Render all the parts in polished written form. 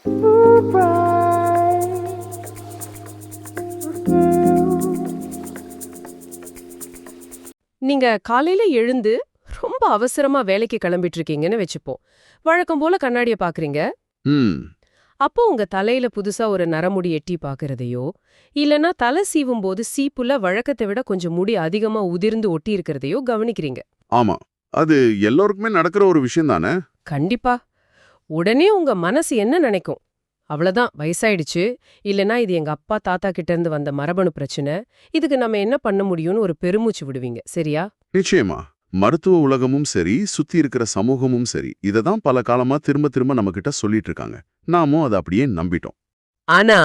நீங்க காலையில எழுந்து ரொம்ப அவசரமா வேலைக்கு கிளம்பிட்டு இருக்கீங்கன்னு வச்சுப்போம். வழக்கம் போல கண்ணாடிய பாக்குறீங்க. ம் அப்போ உங்க தலையில புதுசா ஒரு நரமுடி எட்டி பாக்குறதையோ, இல்லனா தலை சீவும் போது சீப்புல வழக்கத்தை விட கொஞ்சம் முடி அதிகமா உதிர்ந்து ஒட்டி இருக்கிறதையோ கவனிக்கிறீங்க. ஆமா. அது எல்லோருக்குமே நடக்கிற ஒரு விஷயம் தானே? கண்டிப்பா. உடனே உங்க மனசு என்ன நினைக்கும்? அவ்வளவுதான், வயசாயிடுச்சு. இல்லனா இது எங்க அப்பா தாத்தா கிட்ட இருந்து வந்த மரபணு பிரச்சனை. இதுக்கு நம்ம என்ன பண்ண முடியும்னு ஒரு பெருமூச்சு விடுவீங்க. சரியா? நிச்சயமா. மருத்துவ உலகமும் சரி, சுத்தி இருக்கிற சமூகமும் சரி, இத தான் பல காலமா திரும்ப திரும்ப நம்மகிட்ட சொல்லிட்டு இருக்காங்க. நாமும் அதை அப்படியே நம்பிட்டோம். ஆனா,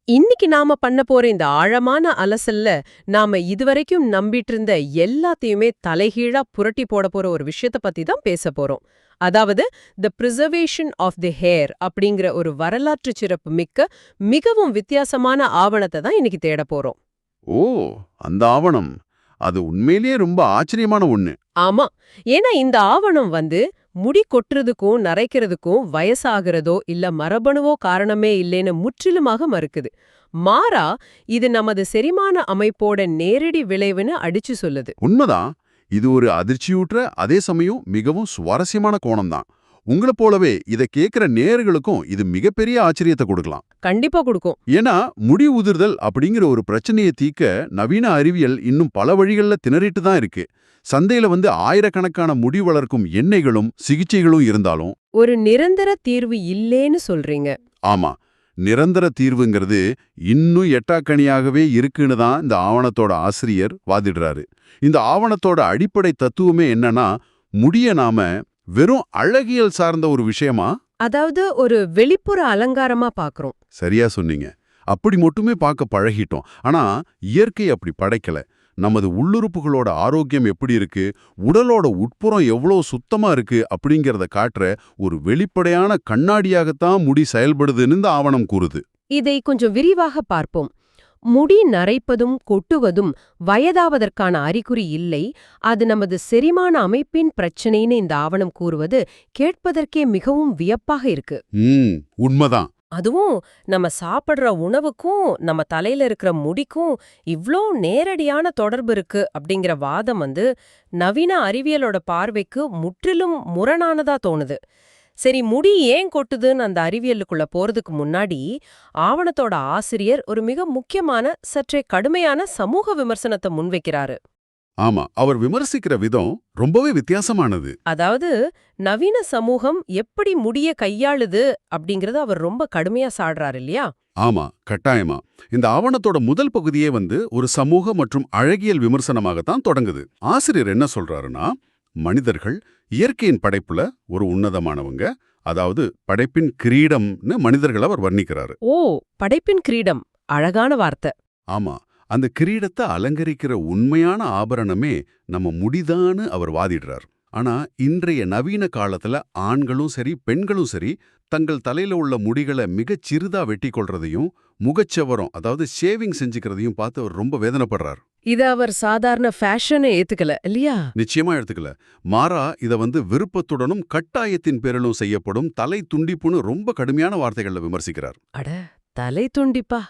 இன்னைக்கு நாம பண்ண போற இந்த ஆழமான அலசல்ல, நாம இதுவரைக்கும் நம்பிட்டு இருந்த எல்லாத்தையுமே தலைகீழா புரட்டி போட போற ஒரு விஷயத்த பத்தி தான் பேச போறோம். அதாவது தி பிரிசர்வேஷன் ஆஃப் தி ஹேர் அப்படிங்கிற ஒரு வரலாற்று சிறப்பு மிக்க மிகவும் வித்தியாசமான ஆவணத்தை தான் இன்னைக்கு தேட போறோம். ஓ, அந்த ஆவணம். அது உண்மையிலேயே ரொம்ப ஆச்சரியமான ஒண்ணு. ஆமா. ஏன்னா இந்த ஆவணம் முடி கொட்டுறதுக்கும் நரைக்கிறதுக்கும் வயசாகிறதோ இல்ல மரபணுவோ காரணமே இல்லைன்னு முற்றிலுமாக மறுக்குது. மாறா, இது நமது செரிமான அமைப்போட நேரடி விளைவுன்னு அடிச்சு சொல்லுது. உண்மைதான். இது ஒரு அதிர்ச்சியூற்ற அதே சமயம் மிகவும் சுவாரஸ்யமான கோணம் தான். உங்களைப் போலவே இதை கேட்கிற நேயர்களுக்கும் இது மிகப்பெரிய ஆச்சரியத்தை கொடுக்கலாம். கண்டிப்பா கொடுக்கும். ஏன்னா முடி உதிர்தல் அப்படிங்கிற ஒரு பிரச்சனையை தீர்க்க நவீன அறிவியல் இன்னும் பல வழிகள்ல திணறிட்டு தான் இருக்கு. சந்தையில ஆயிரக்கணக்கான முடி வளர்க்கும் எண்ணெய்களும் சிகிச்சைகளும் இருந்தாலும் ஒரு நிரந்தர தீர்வு இல்லேன்னு சொல்றீங்க. ஆமா, நிரந்தர தீர்வுங்கிறது இன்னும் எட்டாக்கனியாகவே இருக்குன்னு தான் இந்த ஆவணத்தோட ஆசிரியர் வாதிடுறாரு. இந்த ஆவணத்தோட அடிப்படை தத்துவமே என்னன்னா, முடிய நாம வெறும் அழகியல் சார்ந்த ஒரு விஷயமா, அதாவது ஒரு வெளிப்புற அலங்காரமா பாக்குறோம். சரியா சொன்னீங்க, அப்படி மட்டுமே பார்க்க பழகிட்டோம். ஆனா இயற்கை அப்படி படைக்கல. நமது உள்ளுறுப்புகளோட ஆரோக்கியம் எப்படி இருக்கு, உடலோட உட்புறம் எவ்வளோ சுத்தமா இருக்கு அப்படிங்கிறத காட்டுற ஒரு வெளிப்படையான கண்ணாடியாகத்தான் முடி செயல்படுதுன்னு இந்த ஆவணம் கூறுது. இதை கொஞ்சம் விரிவாக பார்ப்போம். முடி நரைப்பதும் கொட்டுவதும் வயதாவதற்கான அறிகுறி இல்லை, அது நமது செரிமான அமைப்பின் பிரச்சனைன்னு இந்த ஆவணம் கூறுவது கேட்பதற்கே மிகவும் வியப்பாக இருக்கு. உண்மைதான். அதுவும் நம்ம சாப்பிடுற உணவுக்கும் நம்ம தலையில இருக்கிற முடிக்கும் இவ்ளோ நேரடியான தொடர்பு இருக்கு அப்படிங்கிற வாதம் நவீன அறிவியலோட பார்வைக்கு முற்றிலும் முரணானதா தோணுது. சரி, முடி ஏன் கொட்டுதுன்னு அந்த அறிவியலுக்குள்ள போறதுக்கு முன்னாடி ஆவணத்தோட ஆசிரியர் ஒரு மிக முக்கியமான சற்றே கடுமையான சமூக விமர்சனத்தை முன்வைக்கிறாரு. ஆமா, அவர் விமர்சிக்கிற விதம் ரொம்பவே வித்தியாசமானது. அதாவது நவீன சமூகம் எப்படி முடிய கையாளுது அப்படிங்கறத அவர் ரொம்ப கடுமையா சாடுறாரு இல்லையா? ஆமா, கட்டாயமா. இந்த ஆவணத்தோட முதல் பகுதியே ஒரு சமூக மற்றும் அழகியல் விமர்சனமாகத்தான் தொடங்குது. ஆசிரியர் என்ன சொல்றாருன்னா, மனிதர்கள் இயற்கையின் படைப்புல ஒரு உன்னதமானவங்க, அதாவது படைப்பின் கிரீடம்னு மனிதர்கள் அவர் வர்ணிக்கிறாரு. ஓ, படைப்பின் கிரீடம், அழகான வார்த்தை. ஆமா, அந்த கிரீடத்தை அலங்கரிக்கிற உண்மையான ஆபரணமே நம்ம முடிதான்னு அவர் வாதிடுறார். ஆனா இன்றைய நவீன காலத்துல ஆண்களும் சரி பெண்களும் சரி தங்கள் தலையில உள்ள முடிகளை மிகச் சிறிதா வெட்டி கொள்றதையும் முகச்சவரம், அதாவது ஷேவிங் செஞ்சுக்கிறதையும் பார்த்து அவர் ரொம்ப வேதனைப்படுறார். இத அவர் சாதாரண ஃபேஷனை ஏத்துக்கல இல்லையா? நிச்சயமா எடுத்துக்கல. மாறா இத விருப்பத்துடனும் கட்டாயத்தின் பேரிலும் செய்யப்படும் தலை துண்டிப்புன்னு ரொம்ப கடுமையான வார்த்தைகள்ல விமர்சிக்கிறார். அட, தலை துண்டிப்பா!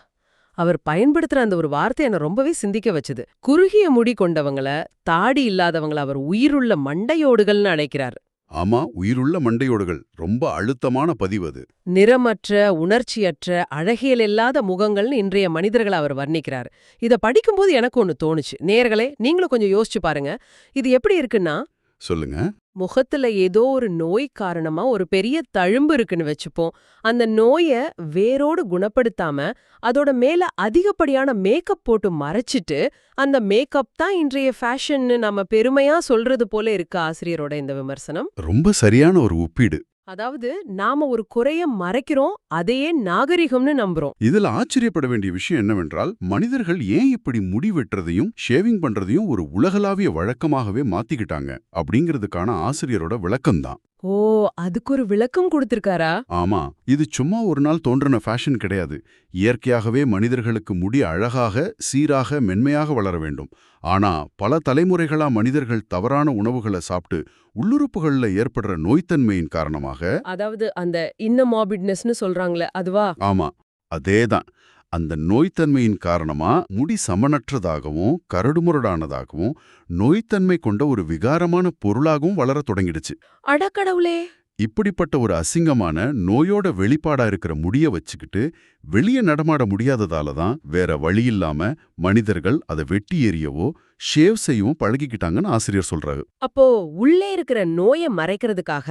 அவர் பயன்படுத்துற அந்த ஒரு வார்த்தை என்ன ரொம்பவே சிந்திக்க வச்சது. குறுகிய முடி கொண்டவங்கள, தாடி இல்லாதவங்கள அவர் உயிருள்ள மண்டையோடுகள்னு அழைக்கிறார். ஆமா, உயிருள்ள மண்டையோடுகள். ரொம்ப அழுத்தமான பதிவு அது. நிறமற்ற, உணர்ச்சியற்ற, அழகியல் இல்லாத முகங்கள்னு இன்றைய மனிதர்களை அவர் வர்ணிக்கிறார். இத படிக்கும்போது எனக்கு ஒன்னு தோணுச்சு. நேயர்களே, நீங்களும் கொஞ்சம் யோசிச்சு பாருங்க. இது எப்படி இருக்குன்னா, சொல்லுங்க, முகத்துல ஏதோ ஒரு நோய் காரணமா ஒரு பெரிய தழும்பு இருக்குன்னு வச்சுப்போம். அந்த நோய வேரோடு குணப்படுத்தாம அதோட மேல அதிகப்படியான மேக்கப் போட்டு மறைச்சிட்டு, அந்த மேக்கப் தான் இன்றைய ஃபேஷன்னு நம்ம பெருமையா சொல்றது போல இருக்கு ஆசிரியரோட இந்த விமர்சனம். ரொம்ப சரியான ஒரு ஒப்பீடு. அதாவது நாம ஒரு குறைய மறைக்கிறோம், அதையே நாகரிகம்னு நம்புறோம். இதுல ஆச்சரியப்பட வேண்டிய விஷயம் என்னவென்றால், மனிதர்கள் ஏன் இப்படி முடி வெட்டுறதையும் ஷேவிங் பண்றதையும் ஒரு உலகளாவிய வழக்கமாகவே மாத்திக்கிட்டாங்க அப்படிங்கிறதுக்கான ஆசிரியரோட விளக்கம்தான். ஓ, ஓ, அதுக்கு ஒரு விளக்கம் கொடுத்திருக்காரா? ஆமா, இது சும்மா ஒரு நாள் தோன்றின ஃபேஷன் கிடையாது. இயற்கையாகவே மனிதர்களுக்கு முடி அழகாக, சீராக, மென்மையாக வளர வேண்டும். ஆனா பல தலைமுறைகளா மனிதர்கள் தவறான உணவுகளை சாப்பிட்டு உள்ளுறுப்புகள்ல ஏற்படுற நோய்த்தன்மையின் காரணமாக. அதாவது அந்த இன்னமார்பிட்னஸ்னு சொல்றாங்களே அதுவா? ஆமா, அதேதான். அந்த நோய்த்தன்மையின் காரணமா முடி சமனற்றதாகவும் கரடுமுரடானதாகவும் நோய்த்தன்மை கொண்ட ஒரு விகாரமான பொருளாகவும் வளரத் தொடங்கிடுச்சு. அடக்கடவுளே! இப்படிப்பட்ட ஒரு அசிங்கமான நோயோட வெளிப்பாடா இருக்கிற முடிய வச்சுக்கிட்டு வெளியே நடமாட முடியாததால தான் வேற வழியில்லாம மனிதர்கள் அதை வெட்டி எறியவோ ஷேவ் செய்யவும் பழகிக்கிட்டாங்கன்னு ஆசிரியர் சொல்றாரு. அப்போ உள்ளே இருக்கிற நோயை மறைக்கிறதுக்காக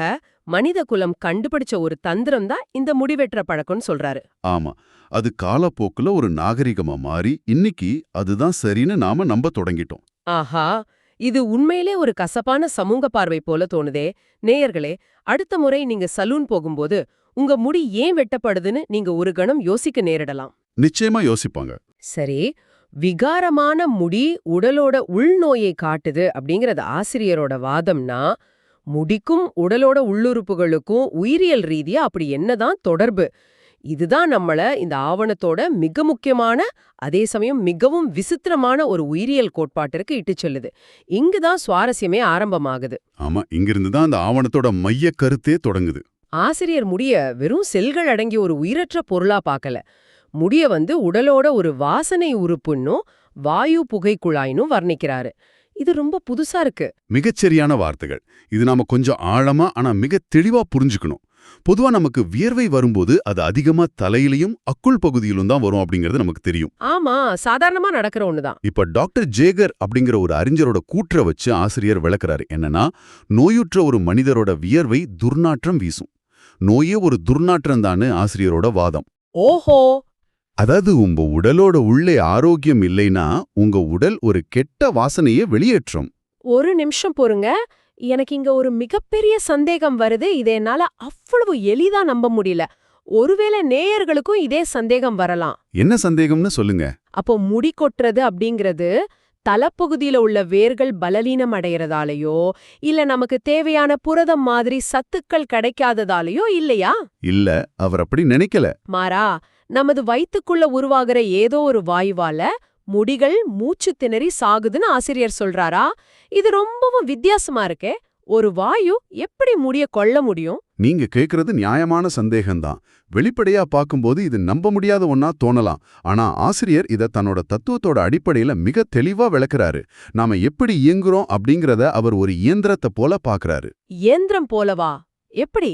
மனித குலம் கண்டுபிடிச்ச ஒரு தந்திரம் தான் இந்த முடிவெட்டுற பழக்கம்னு சொல்றாரு. ஆமா, அது காலப்போக்குல ஒரு நாகரிகமா மாறி இன்னைக்கு அதுதான் சரின்னு நாம நம்ப தொடங்கிட்டோம். ஆஹா, இது உண்மையிலே ஒரு கசப்பான சமூக பார்வை போல தோணுதே. நேயர்களே, அடுத்த முறை நீங்க சலூன் போகும்போது உங்க முடி ஏன் வெட்டப்படுதுன்னு நீங்க ஒரு கணம் யோசிக்க நேரிடலாம். நிச்சயமா யோசிப்பாங்க. சரி, விகாரமான முடி உடலோட உள்நோயை காட்டுது அப்படிங்கறது ஆசிரியரோட வாதம்னா, முடிக்கும் உடலோட உள்ளுறுப்புகளுக்கும் உயிரியல் ரீதியா அப்படி என்னதான் தொடர்பு? இதுதான் நம்மள இந்த ஆவணத்தோட மிக முக்கியமான, அதே சமயம் மிகவும் விசித்திரமான ஒரு உயிரியல் கோட்பாட்டிற்கு இட்டுச் செல்லுது. இங்குதான் சுவாரஸ்யமே ஆரம்பமாகுது. ஆமா, இங்கிருந்து தான் அந்த ஆவணத்தோட மைய கருத்தே தொடங்குது. ஆசிரியர் முடிய வெறும் செல்கள் அடங்கிய ஒரு உயிரற்ற பொருளா பார்க்கல. முடிய உடலோட ஒரு வாசனை உறுப்புன்னும் வாயு புகை குழாயினும் வர்ணிக்கிறாரு. இது ரொம்ப புதுசா இருக்கு. மிகச்சரியான வார்த்தைகள். இது நாம கொஞ்சம் ஆழமா ஆனா மிக தெளிவா புரிஞ்சுக்கணும். பொதுவா நமக்கு வியர்வை வரும்போது அது அதிகமா தலையிலையும் அக்குள் பகுதியிலும் தான் வரும் அப்படிங்கிறது நமக்கு தெரியும். ஆமா, சாதாரணமா நடக்கிற ஒண்ணுதான். இப்ப டாக்டர் ஜேகர் அப்படிங்கிற ஒரு அறிஞரோட கூற்ற வச்சு ஆசிரியர் விளக்குறாரு. என்னன்னா, நோயுற்ற ஒரு மனிதரோட வியர்வை துர்நாற்றம் வீசும். நோயே ஒரு துர்நாற்றம் தான்னு ஆசிரியரோட வாதம். ஓஹோ! அதாவது உங்க உடலோட உள்ளே ஆரோக்கியம் இல்லைன்னா உங்க உடல் ஒரு கெட்ட வாசனையை வெளியேற்றும். ஒரு நிமிஷம் பொறுங்க. எனக்கு இங்க ஒரு மிகப்பெரிய சந்தேகம் வருது. இதை என்னால அவ்வளவு எளிதா நம்ப முடியல. ஒருவேளை நேயர்களுக்கும் இதே சந்தேகம் வரலாம். என்ன சந்தேகம்னு சொல்லுங்க. அப்போ முடி கொட்டுறது அப்படிங்கிறது தலப்பகுதியில உள்ள வேர்கள் பலலீனம் அடையறதாலயோ, இல்ல நமக்கு தேவையான புரதம் மாதிரி சத்துக்கள் கிடைக்காததாலயோ இல்லையா? இல்ல, அவர் அப்படி நினைக்கல. மாறா, நமது வயித்துக்குள்ள உருவாகிற ஏதோ ஒரு வாயுவால முடிகள் மூச்சு திணறி சாகுதுன்னு ஆசிரியர் சொல்றாரா? இது ரொம்பவும் வித்தியாசமா இருக்கே. ஒரு வாயு எப்படி முடிய கொள்ள முடியும்? நீங்க கேக்குறது நியாயமான சந்தேகம்தான். வெளிப்படையா பார்க்கும்போது இது நம்ப முடியாத ஒன்னா தோணலாம். ஆனா ஆசிரியர் இத தன்னோட தத்துவத்தோட அடிப்படையில மிக தெளிவா விளக்குறாரு. நாம எப்படி இயங்குறோம் அப்படிங்கறத அவர் ஒரு இயந்திரத்தை போல பார்க்கறாரு. இயந்திரம் போலவா? எப்படி?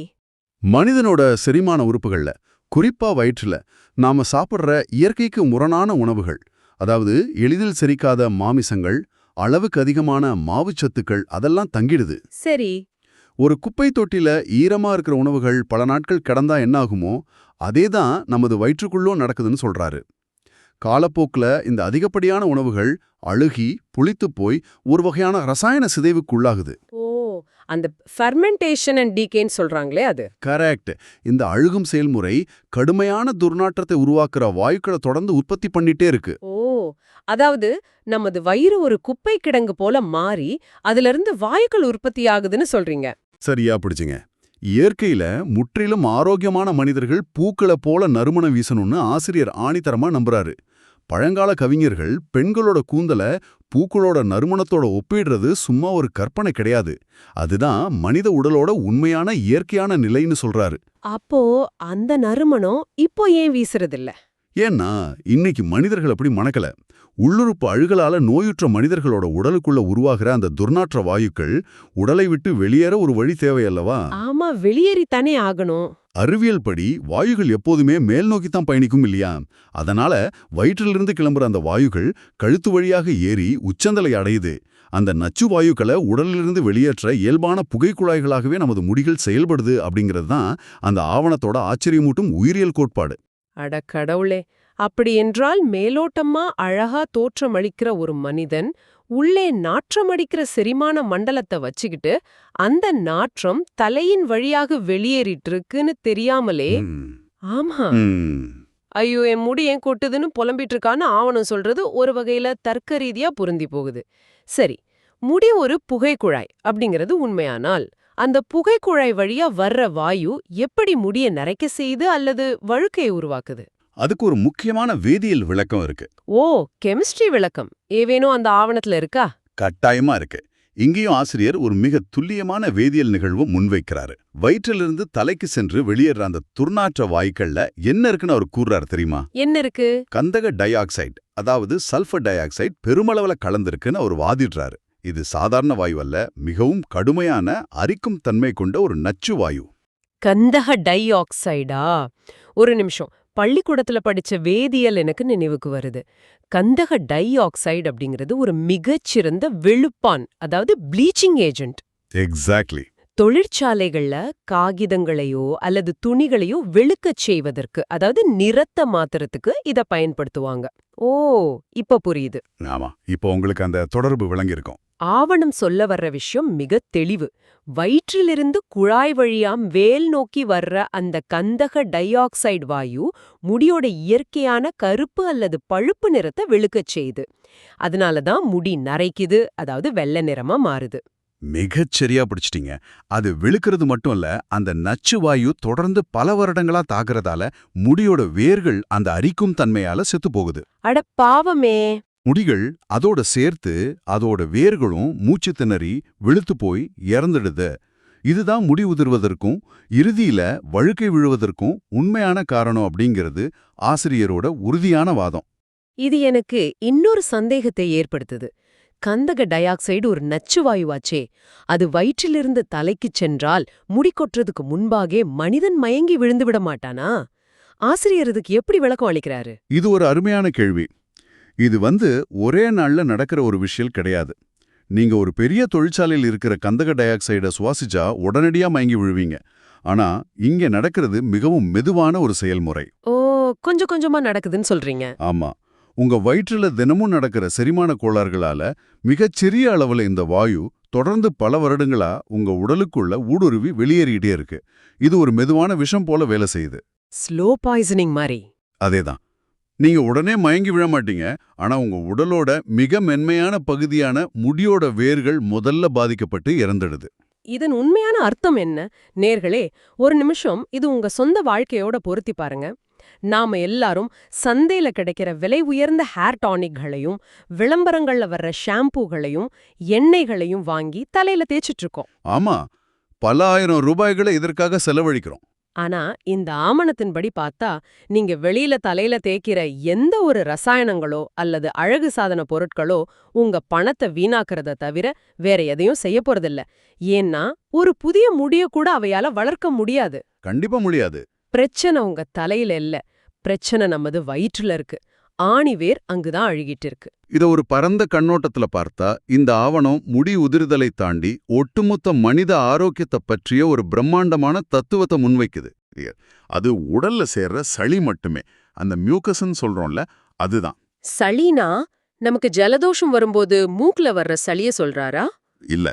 மனிதனோட செரிமான உறுப்புகள்ல, குறிப்பா வயிற்றுல நாம சாப்பிடுற இயற்கைக்கு முரணான உணவுகள், அதாவது எளிதில் செரிக்காத மாமிசங்கள், அளவுக்கு அதிகமான மாவுச்சத்துக்கள் அதெல்லாம் தங்கிடுது. சரி. ஒரு குப்பை தொட்டில ஈரமா இருக்கிற உணவுகள் பல நாட்கள் கிடந்தா என்ன ஆகுமோ அதேதான் நமது வயிற்றுக்குள்ளும் நடக்குதுன்னு சொல்றாரு. காலப்போக்குல இந்த அதிகப்படியான உணவுகள் அழுகி புளித்துப் போய் ஒரு வகையான ரசாயன சிதைவுக்குள்ளாகுது. ஓ, அந்த ஃபெர்மெண்டேஷன் அண்ட் டீகேன்னு சொல்றாங்களே அது. கரெக்ட். இந்த அழுகும் செயல்முறை கடுமையான துர்நாற்றத்தை உருவாக்குற வாயுக்களை தொடர்ந்து உற்பத்தி பண்ணிட்டே இருக்கு. ஓ, அதாவது நமது வயிறு ஒரு குப்பை கிடங்கு போல மாறி அதிலிருந்து வாயுக்கள் உற்பத்தி ஆகுதுன்னு சொல்றீங்க. சரியா பிடிச்சிங்க. இயற்கையில முற்றிலும் ஆரோக்கியமான மனிதர்கள் பூக்களை போல நறுமணம் வீசணும்னு ஆசிரியர் ஆணித்தரமா நம்புறாரு. பழங்கால கவிஞர்கள் பெண்களோட கூந்தல பூக்களோட நறுமணத்தோட ஒப்பிடுறது சும்மா ஒரு கற்பனை கிடையாது. அதுதான் மனித உடலோட உண்மையான இயற்கையான நிலைன்னு சொல்றாரு. அப்போ அந்த நறுமணம் இப்போ ஏன் வீசுறதில்ல? ஏன்னா இன்னைக்கு மனிதர்கள் அப்படி மணக்கல. உள்ளுறுப்பு அழுகலால நோயுற்ற மனிதர்களோட உடலுக்குள்ள உருவாகிற அந்த துர்நாற்ற வாயுக்கள் உடலை விட்டு வெளியேற ஒரு வழி தேவையல்லவா? ஆமா, வெளியேறித்தானே ஆகணும். அறிவியல் படி வாயுகள் எப்போதுமே மேல் நோக்கித்தான் பயணிக்கும் இல்லையா? அதனால வயிற்றிலிருந்து கிளம்புற அந்த வாயுகள் கழுத்து வழியாக ஏறி உச்சந்தலை அடையுது. அந்த நச்சு வாயுக்களை உடலிலிருந்து வெளியேற்ற இயல்பான புகைக்குழாய்களாகவே நமது முடிகள் செயல்படுது அப்படிங்கிறது தான் அந்த ஆவணத்தோட ஆச்சரியமூட்டும் உயிரியல் கோட்பாடு. அட கடவுளே! அப்படி என்றால் மேலோட்டமா அழகா தோற்றமளிக்கிற ஒரு மனிதன் உள்ளே நாற்றமடிக்கிற செரிமான மண்டலத்தை வச்சுக்கிட்டு அந்த நாற்றம் தலையின் வழியாக வெளியேறிட்டு இருக்குன்னு தெரியாமலே. ஆமா. ஐயோ, என் முடி ஏன் கொட்டுதுன்னு புலம்பிட்டு இருக்கான்னு ஆவணம் சொல்றது ஒரு வகையில தர்க்க ரீதியா பொருந்தி போகுது. சரி, முடி ஒரு புகை குழாய் அப்படிங்கிறது உண்மையானால் அந்த புகைக்குழாய் வழியா வர்ற வாயு எப்படி முடிய நரைக்க செய்யுது அல்லது வழுக்கையை உருவாக்குது? அதுக்கு ஒரு முக்கியமான வேதியியல் விளக்கம் இருக்கு. ஓ, கெமிஸ்ட்ரி விளக்கம் ஏவேனும் அந்த ஆவணத்துல இருக்கா? கட்டாயமா இருக்கு. இங்கேயும் ஆசிரியர் ஒரு மிக துல்லியமான வேதியியல் நிகழ்வு முன்வைக்கிறாரு. வயிற்றிலிருந்து தலைக்கு சென்று வெளியேற அந்த துர்நாற்ற வாயுக்கள்ல என்ன இருக்குன்னு அவர் கூறுறாரு தெரியுமா? என்ன இருக்கு? கந்தக டை ஆக்சைடு, அதாவது சல்ஃபர் டை ஆக்சைடு பெருமளவுல கலந்திருக்குன்னு அவர் வாதிடுறாரு. இது சாதாரண வாயு அல்ல, மிகவும் கடுமையான அரிக்கும் தன்மை கொண்ட ஒரு நச்சு வாயு. கந்தக டை ஆக்சைடா? ஒரு நிமிஷம், பள்ளிக்கூடத்துல படிச்ச வேதியியல் எனக்கு நினைவுக்கு வருது. கந்தக டை ஆக்சைடு அப்படிங்கிறது ஒரு மிகச்சிறந்த வெளுப்பான், அதாவது ப்ளீச்சிங் ஏஜென்ட். எக்ஸாக்ட்லி. தொழிற்சாலைகள்ல காகிதங்களையோ அல்லது துணிகளையோ வெளுக்கச் செய்வதற்கு, அதாவது நிறத்த மாத்துறதுக்கு இத பயன்படுத்துவாங்க. ஓ, இப்ப புரியுது. ஆமா, இப்போ உங்களுக்கு அந்த தொடர்பு விளங்கியிருக்கும். ஆவணம் சொல்ல வர்ற விஷயம் மிக தெளிவு. வயிற்றிலிருந்து குழாய் வழியாம் வேல் நோக்கி வர்ற அந்த கந்தக டை ஆக்சைடு வாயு முடியோட இயற்கையான கருப்பு அல்லது பழுப்பு நிறத்தை வெளுக்கச் செய்யுது. அதனாலதான் முடி நரைக்குது, அதாவது வெள்ளை நிறமா மாறுது. மிகச் சரியா பிடிச்சிட்டீங்க. அது வெளுக்கிறது மட்டும் இல்ல, அந்த நச்சு வாயு தொடர்ந்து பல வருடங்களா தாக்குறதால முடியோட வேர்கள் அந்த அரிக்கும் தன்மையால செத்து போகுது. அட பாவமே! முடிகள் அதோட சேர்த்து அதோட வேர்களும் மூச்சு திணறி வெளுத்து போய் இறந்துடுது. இதுதான் முடி உதிர்வதற்கும் இறுதியில வழுக்கை விழுவதற்கும் உண்மையான காரணம் அப்படிங்கிறது ஆசிரியரோட உறுதியான வாதம். இது எனக்கு இன்னொரு சந்தேகத்தை ஏற்படுத்துது. கந்தக டை ஆக்சைடு ஒரு நச்சு வாயுவாச்சே, அது வயிற்றிலிருந்து தலைக்குச் சென்றால் முடி கொட்டுறதுக்கு முன்பாகே மனிதன் மயங்கி விழுந்து விட மாட்டானா? ஆசிரியர் இதுக்கு எப்படி விளக்கம் அளிக்கிறாரு? இது ஒரு அருமையான கேள்வி. இது ஒரே நாள்ல நடக்கிற ஒரு விஷயம் கிடையாது. நீங்க ஒரு பெரிய தொழிற்சாலையில் இருக்கிற கந்தக டை ஆக்சைடை சுவாசிச்சா உடனடியா மயங்கி விழுவீங்க. ஆனா இங்க நடக்கிறது மிகவும் மெதுவான ஒரு செயல்முறை. ஓ, கொஞ்சம் கொஞ்சமா நடக்குதுன்னு சொல்றீங்க. ஆமா, உங்க வயிற்றுல தினமும் நடக்கிற செரிமான கோளாறுகளால மிகச்சிறிய அளவுல இந்த வாயு தொடர்ந்து பல வருடங்களா உங்க உடலுக்குள்ள ஊடுருவி வெளியேறிட்டே இருக்கு. இது ஒரு மெதுவான விஷம் போல வேலை செய்யுது. ஸ்லோ பாய்சனிங் மாதிரி. அதேதான். நீங்க உடனே மயங்கி விழ மாட்டீங்க, ஆனா உங்க உடலோட மிக மென்மையான பகுதியான முடியோட வேர்கள் முதல்ல பாதிக்கப்பட்டு இறந்துடுது. இதன் உண்மையான அர்த்தம் என்ன? நேர்களே, ஒரு நிமிஷம் இது உங்க சொந்த வாழ்க்கையோட பொருத்தி பாருங்க. நாம எல்லாரும் சந்தையில கிடைக்கிற விலை உயர்ந்த ஹேர் டானிக்களையும் விளம்பரங்கள்ல வர்ற ஷாம்பூகளையும் எண்ணெய்களையும் வாங்கி தலையில தேய்ச்சிட்டு இருக்கோம். ஆமா, பல ஆயிரம் ரூபாய்களை இதற்காக செலவழிக்கிறோம். ஆனா இந்த ஆவணத்தின்படி பார்த்தா, நீங்க வெளியில தலையில தேய்க்கிற எந்த ஒரு ரசாயனங்களோ அல்லது அழகு சாதன பொருட்களோ உங்க பணத்தை வீணாக்குறத தவிர வேற எதையும் செய்ய போறதில்ல. ஏன்னா ஒரு புதிய முடிய கூட அவையால வளர்க்க முடியாது. கண்டிப்பா முடியாது. பிரச்சனை உங்க தலையில இல்ல, பிரச்சனை நமது வயிற்றுல இருக்கு. ஆணிவேர் அங்குதான் அழுகிட்டு இருக்கு. இத ஒரு பரந்த கண்ணோட்டத்துல பார்த்தா, இந்த ஆவணம் முடி உதிர்தலை தாண்டி ஒட்டுமொத்த மனித ஆரோக்கியத்தை பற்றிய ஒரு பிரம்மாண்டமான தத்துவத்தை முன்வைக்குது. அது உடல்ல சேர்ற சளி மட்டுமே, அந்த மியூக்கஸ்ன்னு சொல்றோம்ல, அதுதான். சளினா நமக்கு ஜலதோஷம் வரும்போது மூக்குல வர்ற சளிய சொல்றாரா? இல்ல,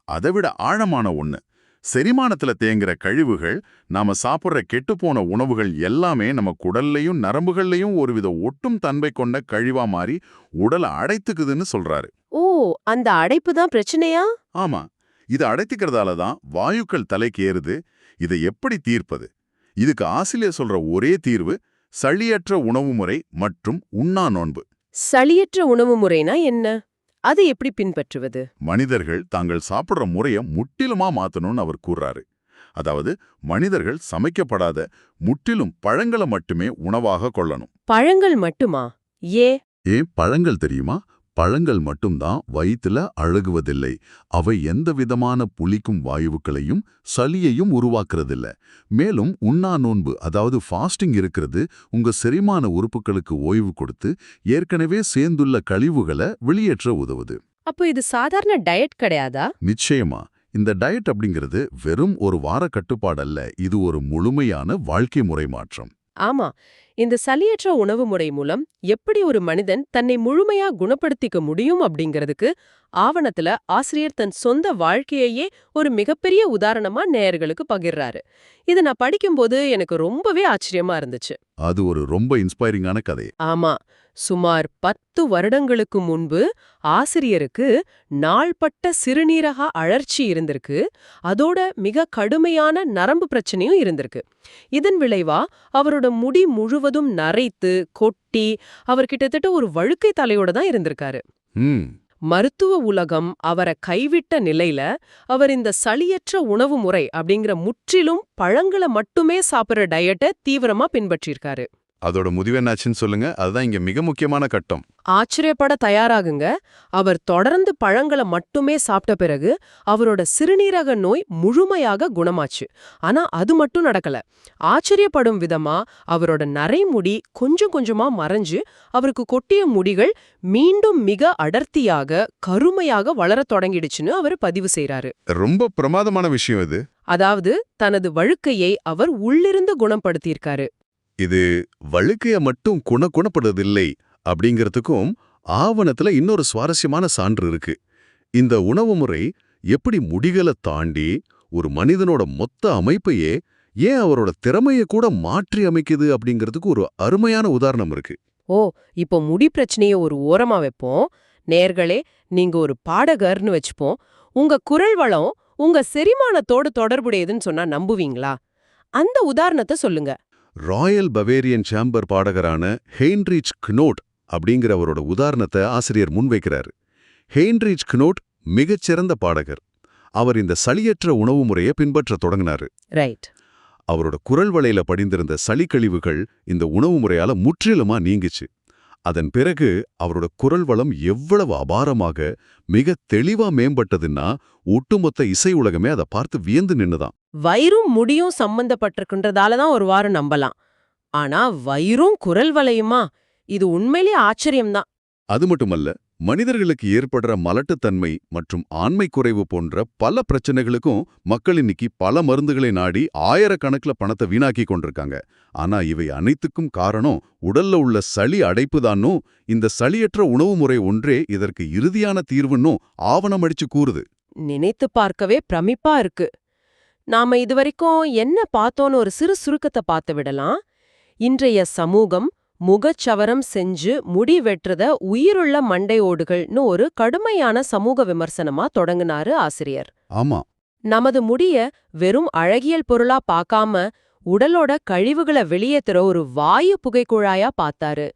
அதைவிட ஆழமான ஒண்ணு. செரிமானத்துல தேங்குற கழிவுகள், நாம சாப்பிடுற கெட்டுப்போன உணவுகள் எல்லாமே நம்ம குடல்லையும் நரம்புகள்லையும் ஒருவித ஒட்டும் தன்மை கொண்ட கழிவா மாறி உடலை அடைத்துக்குதுன்னு சொல்றாரு. ஓ, அந்த அடைப்பு தான் பிரச்சனையா? ஆமா, இது அடைத்துக்கிறதால தான் வாயுக்கள் தலைக்கு ஏறுது. இதை எப்படி தீர்ப்பது? இதுக்கு ஆசிரியர் சொல்ற ஒரே தீர்வு சளியற்ற உணவு முறை மற்றும் உண்ணா நோன்பு. சளியற்ற உணவு முறைனா என்ன? அதை எப்படி பின்பற்றுவது? மனிதர்கள் தாங்கள் சாப்பிடுற முறைய முற்றிலுமா மாத்தணும்னு அவர் கூறுறாரு. அதாவது மனிதர்கள் சமைக்கப்படாத முற்றிலும் பழங்களை மட்டுமே உணவாக கொள்ளணும். பழங்கள் மட்டுமா? ஏன் பழங்கள் தெரியுமா? பழங்கள் மட்டும்தான் வயிற்றுல அழுகுவதில்லை. அவை எந்த விதமான புளிக்கும் வாயுக்களையும் சளியையும் உருவாக்குறதில்ல. மேலும் உண்ணா நோன்பு, அதாவது ஃபாஸ்டிங் இருக்கிறது உங்க செரிமான உறுப்புகளுக்கு ஓய்வு கொடுத்து ஏற்கனவே சேர்ந்துள்ள கழிவுகளை வெளியேற்ற உதவுது. அப்போ இது சாதாரண டயட் கிடையாதா? நிச்சயமா. இந்த டயட் அப்படிங்கிறது வெறும் ஒரு வார கட்டுப்பாடல்ல, இது ஒரு முழுமையான வாழ்க்கை முறை மாற்றம். ஆமா, இந்த சலியற்ற உணவு முறை மூலம் எப்படி ஒரு மனிதன் தன்னை முழுமையா குணப்படுத்திக்க முடியும் அப்படிங்கிறதுக்கு ஆவணத்துல ஆசிரியர் தன் சொந்த வாழ்க்கையையே ஒரு மிகப்பெரிய உதாரணமா நேயர்களுக்கு பகிர்றாரு. இதை நான் படிக்கும்போது எனக்கு ரொம்பவே ஆச்சரியமா இருந்துச்சு. அது ஒரு ரொம்ப இன்ஸ்பைரிங்கான கதை. ஆமா, சுமார் 10 வருடங்களுக்கு முன்பு ஆசிரியருக்கு நாள்பட்ட சிறுநீரக அழற்சி இருந்திருக்கு. அதோட மிக கடுமையான நரம்பு பிரச்சனையும் இருந்திருக்கு. இதன் விளைவா அவரோட முடி முழுவதும் நரைத்து கொட்டி அவர் கிட்டத்தட்ட ஒரு வழுக்கை தலையோட தான் இருந்திருக்காரு. ம் மருத்துவ உலகம் அவரை கைவிட்ட நிலையில அவர் இந்த சளியற்ற உணவு முறை அப்படிங்கிற முற்றிலும் பழங்களை மட்டுமே சாப்பிடுற டயட்டை தீவிரமா பின்பற்றியிருக்காரு. அதோட முடிவு என்னாச்சுன்னு சொல்லுங்க. அதுதான் இங்க மிக முக்கியமான கட்டம். ஆச்சரியப்பட தயாராகுங்க. அவர் தொடர்ந்து பழங்களை மட்டுமே சாப்பிட்ட பிறகு அவரோட சிறுநீரக நோய் முழுமையாக குணமாச்சு. ஆனா அது மட்டும் நடக்கல. ஆச்சரியப்படும் விதமா அவரோட நரைமுடி கொஞ்சம் கொஞ்சமா மறைஞ்சு அவருக்கு கொட்டிய முடிகள் மீண்டும் மிக அடர்த்தியாக கருமையாக வளரத் தொடங்கிடுச்சுன்னு அவர் பதிவு செய்றாரு. ரொம்ப பிரமாதமான விஷயம் இது. அதாவது தனது வழுக்கையை அவர் உள்ளிருந்து குணப்படுத்தியிருக்காரு. இது வழுக்கைய மட்டும் குணப்படுறதில்லை அப்படிங்கிறதுக்கும் ஆவணத்துல இன்னொரு சுவாரஸ்யமான சான்று இருக்கு. இந்த உணவு முறை எப்படி முடிகளை தாண்டி ஒரு மனிதனோட மொத்த அமைப்பையே, ஏன் அவரோட திறமையை கூட மாற்றி அமைக்குது அப்படிங்கிறதுக்கு ஒரு அருமையான உதாரணம் இருக்கு. ஓ, இப்போ முடி பிரச்சனைய ஒரு ஓரமா வைப்போம். நேர்களே, நீங்க ஒரு பாடகர்னு வச்சுப்போம். உங்க குரல் வளம் உங்க செரிமானத்தோடு தொடர்புடையதுன்னு சொன்னா நம்புவீங்களா? அந்த உதாரணத்தை சொல்லுங்க. ராயல் பவேரியன் சேம்பர் பாடகரான ஹெயின்ரிச் கினோட் அப்படிங்கிறவரோட உதாரணத்தை ஆசிரியர் முன்வைக்கிறார். ஹெயின்ரிச் கினோட் மிகச்சிறந்த பாடகர். அவர் இந்த சளியற்ற உணவு முறையை பின்பற்றத் தொடங்கினாரு. ரைட். அவரோட குரல் வளையில படிந்திருந்த சளிக்கழிவுகள் இந்த உணவு முறையால முற்றிலுமா நீங்கிச்சு. அதன் பிறகு அவரோட குரல் வளம் எவ்வளவு அபாரமாக மிக தெளிவா மேம்பட்டதுன்னா ஒட்டுமொத்த இசை உலகமே அதை பார்த்து வியந்து நின்னுதான். வயிறும் முடியும் சம்பந்தப்பட்டிருக்குன்றதால தான் ஒரு வாரம் நம்பலாம். ஆனா வயிறும் குரல் வளையுமா? இது உண்மையிலேயே ஆச்சரியம்தான். அது மட்டுமல்ல, மனிதர்களுக்கு ஏற்படுற மலட்டுத்தன்மை மற்றும் ஆண்மை குறைவு போன்ற பல பிரச்சனைகளுக்கும் மக்கள் இன்னைக்கு பல மருந்துகளை நாடி ஆயிரக்கணக்கில் பணத்தை வீணாக்கி கொண்டிருக்காங்க. ஆனா இவை அனைத்துக்கும் காரணம் உடல்ல உள்ள சளி அடைப்புதான்னும் இந்த சளியற்ற உணவு முறை ஒன்றே இதற்கு இறுதியான தீர்வுன்னும் ஆவணம் அடிச்சு கூறுது. நினைத்து பார்க்கவே பிரமிப்பா இருக்கு. நாம இதுவரைக்கும் என்ன பார்த்தோன்னு ஒரு சிறு சுருக்கத்தை பார்த்து விடலாம். இன்றைய சமூகம் முகச்சவரம் செஞ்சு முடி வெட்டுறத உயிருள்ள மண்டை ஓடுகள்னு ஒரு கடுமையான சமூக விமர்சனமா தொடங்குனாரு ஆசிரியர். ஆமா, நமது முடிய வெறும் அழகியல் பொருளா பார்க்காம உடலோட கழிவுகளை வெளியேத்துற ஒரு வாயு புகைக்குழாயா பார்த்தாரு.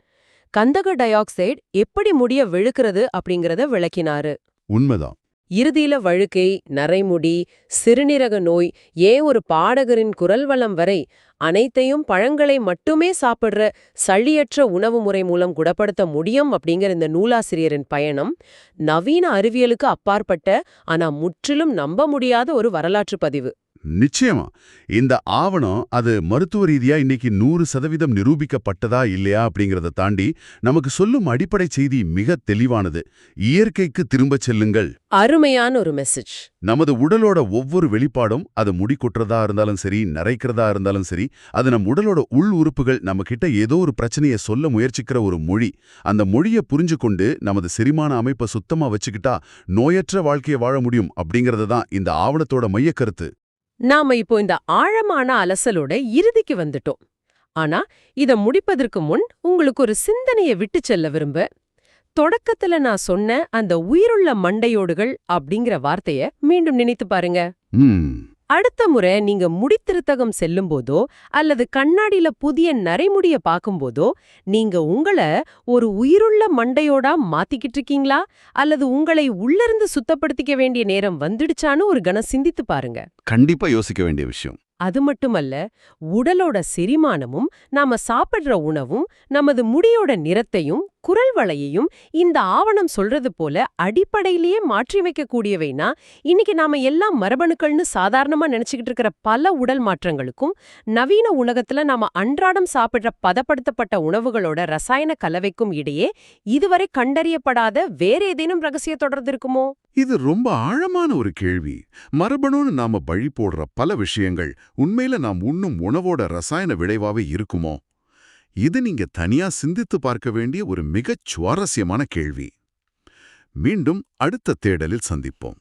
கந்தக டை ஆக்சைடு எப்படி முடிய விழுக்கிறது அப்படிங்கறத விளக்கினாரு. உண்மைதான். இறுதியில வழுக்கை, நரைமுடி, சிறுநீரக நோய், ஏன் ஒரு பாடகரின் குரல் வளம் வரை அனைத்தையும் பழங்களை மட்டுமே சாப்பிடுற சளியற்ற உணவு முறை மூலம் குணப்படுத்த முடியும் அப்படிங்கிற இந்த நூலாசிரியரின் பயணம் நவீன அறிவியலுக்கு அப்பாற்பட்ட ஆனா முற்றிலும் நம்ப முடியாத ஒரு வரலாற்று பதிவு. நிச்சயமா. இந்த ஆவணம் அது மருத்துவ ரீதியா இன்னைக்கு 100% நிரூபிக்கப்பட்டதா இல்லையா அப்படிங்கறத தாண்டி நமக்கு சொல்லும் அடிப்படை செய்தி மிக தெளிவானது. இயற்கைக்கு திரும்பச் செல்லுங்கள். அருமையான ஒரு மெசேஜ். நமது உடலோட ஒவ்வொரு வெளிப்பாடும், அது முடி கொட்டுறதா இருந்தாலும் சரி, நரைக்கிறதா இருந்தாலும் சரி, அது நம் உடலோட உள் உறுப்புகள் நம்ம கிட்ட ஏதோ ஒரு பிரச்சனையை சொல்ல முயற்சிக்கிற ஒரு மொழி. அந்த மொழியை புரிஞ்சு கொண்டு நமது செரிமான அமைப்பை சுத்தமா வச்சுக்கிட்டா நோயற்ற வாழ்க்கையை வாழ முடியும் அப்படிங்கறது தான் இந்த ஆவணத்தோட மைய கருத்து. நாம இப்போ இந்த ஆழமான அலசலோட இறுதிக்கு வந்துட்டோம். ஆனா இத முடிப்பதற்கு முன் உங்களுக்கு ஒரு சிந்தனையை விட்டு செல்ல விரும்ப. தொடக்கத்துல நான் சொன்ன அந்த உயிருள்ள மண்டையோடுகள் அப்படிங்கிற வார்த்தைய மீண்டும் நினைத்து பாருங்க. அடுத்த முறை நீங்க முடித்திருத்தகம் செல்லும் போதோ அல்லது கண்ணாடியில புதிய நரைமுடிய பார்க்கும்போதோ நீங்க உங்களை ஒரு உயிருள்ள மண்டையோடா மாத்திக்கிட்டு இருக்கீங்களா அல்லது உங்களை உள்ளிருந்து சுத்தப்படுத்திக்க வேண்டிய நேரம் வந்துடுச்சான்னு ஒரு கணம் சிந்தித்து பாருங்க. கண்டிப்பா யோசிக்க வேண்டிய விஷயம். அது மட்டுமல்ல, உடலோட செரிமானமும் நாம சாப்பிடுற உணவும் நமது முடியோட நிறத்தையும் குரல் வளையையும் இந்த ஆவணம் சொல்றது போல அடிப்படையிலேயே மாற்றி வைக்கக்கூடியவைனா இன்னைக்கு நாம எல்லாம் மரபணுக்கள்னு சாதாரணமா நினைச்சுக்கிட்டு இருக்கிற பல உடல் மாற்றங்களுக்கும் நவீன உலகத்துல நாம அன்றாடம் சாப்பிடுற பதப்படுத்தப்பட்ட உணவுகளோட ரசாயன கலவைக்கும் இடையே இதுவரை கண்டறியப்படாத வேற ஏதேனும் ரகசிய தொடர்பு இருக்குமோ? இது ரொம்ப ஆழமான ஒரு கேள்வி. மரபணுன்னு நாம பழி போடுற பல விஷயங்கள் உண்மையில நாம் உண்ணும் உணவோட ரசாயன விளைவாவே இருக்குமோ? இது நீங்க தனியா சிந்தித்து பார்க்க வேண்டிய ஒரு மிகச் சுவாரஸ்யமான கேள்வி. மீண்டும் அடுத்த தேடலில் சந்திப்போம்.